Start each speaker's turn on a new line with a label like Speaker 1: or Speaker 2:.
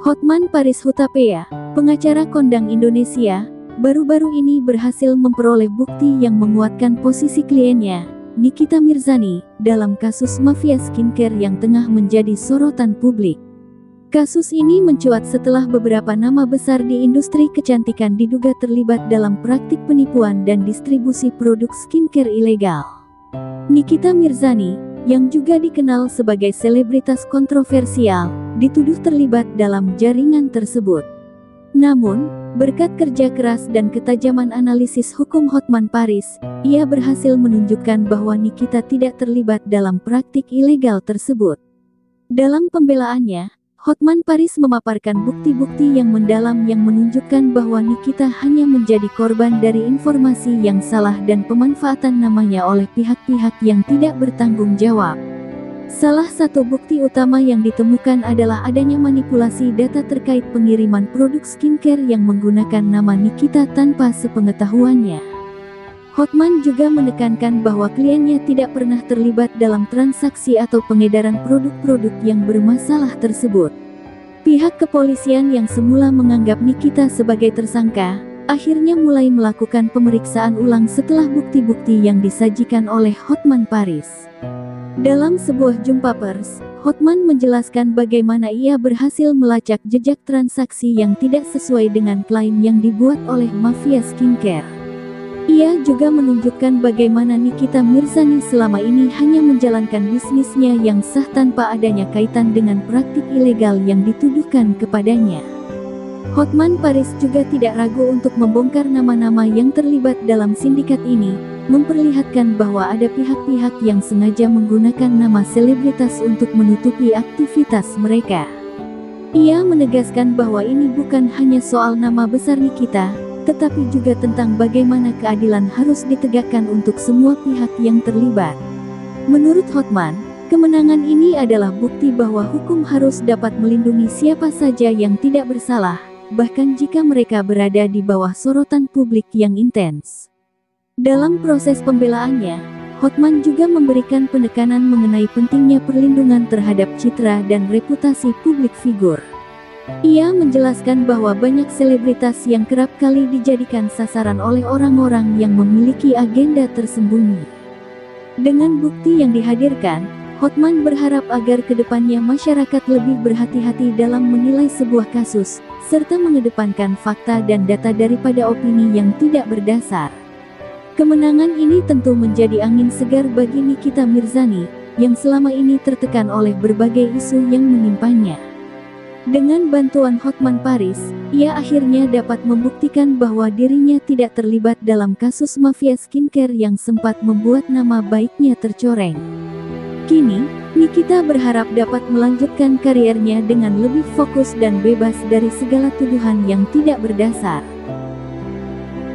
Speaker 1: Hotman Paris Hutapea, pengacara kondang Indonesia, baru-baru ini berhasil memperoleh bukti yang menguatkan posisi kliennya, Nikita Mirzani, dalam kasus mafia skincare yang tengah menjadi sorotan publik. Kasus ini mencuat setelah beberapa nama besar di industri kecantikan diduga terlibat dalam praktik penipuan dan distribusi produk skincare ilegal. Nikita Mirzani, yang juga dikenal sebagai selebritas kontroversial, dituduh terlibat dalam jaringan tersebut. Namun, berkat kerja keras dan ketajaman analisis hukum Hotman Paris, ia berhasil menunjukkan bahwa Nikita tidak terlibat dalam praktik ilegal tersebut. Dalam pembelaannya, Hotman Paris memaparkan bukti-bukti yang mendalam yang menunjukkan bahwa Nikita hanya menjadi korban dari informasi yang salah dan pemanfaatan namanya oleh pihak-pihak yang tidak bertanggung jawab. Salah satu bukti utama yang ditemukan adalah adanya manipulasi data terkait pengiriman produk skincare yang menggunakan nama Nikita tanpa sepengetahuannya. Hotman juga menekankan bahwa kliennya tidak pernah terlibat dalam transaksi atau pengedaran produk-produk yang bermasalah tersebut. Pihak kepolisian yang semula menganggap Nikita sebagai tersangka, akhirnya mulai melakukan pemeriksaan ulang setelah bukti-bukti yang disajikan oleh Hotman Paris. Dalam sebuah jumpa pers, Hotman menjelaskan bagaimana ia berhasil melacak jejak transaksi yang tidak sesuai dengan klaim yang dibuat oleh mafia skincare. Ia juga menunjukkan bagaimana Nikita Mirzani selama ini hanya menjalankan bisnisnya yang sah tanpa adanya kaitan dengan praktik ilegal yang dituduhkan kepadanya. Hotman Paris juga tidak ragu untuk membongkar nama-nama yang terlibat dalam sindikat ini, memperlihatkan bahwa ada pihak-pihak yang sengaja menggunakan nama selebritas untuk menutupi aktivitas mereka. Ia menegaskan bahwa ini bukan hanya soal nama besar Nikita, tetapi juga tentang bagaimana keadilan harus ditegakkan untuk semua pihak yang terlibat. Menurut Hotman, kemenangan ini adalah bukti bahwa hukum harus dapat melindungi siapa saja yang tidak bersalah, bahkan jika mereka berada di bawah sorotan publik yang intens. Dalam proses pembelaannya, Hotman juga memberikan penekanan mengenai pentingnya perlindungan terhadap citra dan reputasi publik figur. Ia menjelaskan bahwa banyak selebritas yang kerap kali dijadikan sasaran oleh orang-orang yang memiliki agenda tersembunyi. Dengan bukti yang dihadirkan, Hotman berharap agar kedepannya masyarakat lebih berhati-hati dalam menilai sebuah kasus, serta mengedepankan fakta dan data daripada opini yang tidak berdasar. Kemenangan ini tentu menjadi angin segar bagi Nikita Mirzani, yang selama ini tertekan oleh berbagai isu yang menimpanya. Dengan bantuan Hotman Paris, ia akhirnya dapat membuktikan bahwa dirinya tidak terlibat dalam kasus mafia skincare yang sempat membuat nama baiknya tercoreng. Kini, Nikita berharap dapat melanjutkan kariernya dengan lebih fokus dan bebas dari segala tuduhan yang tidak berdasar.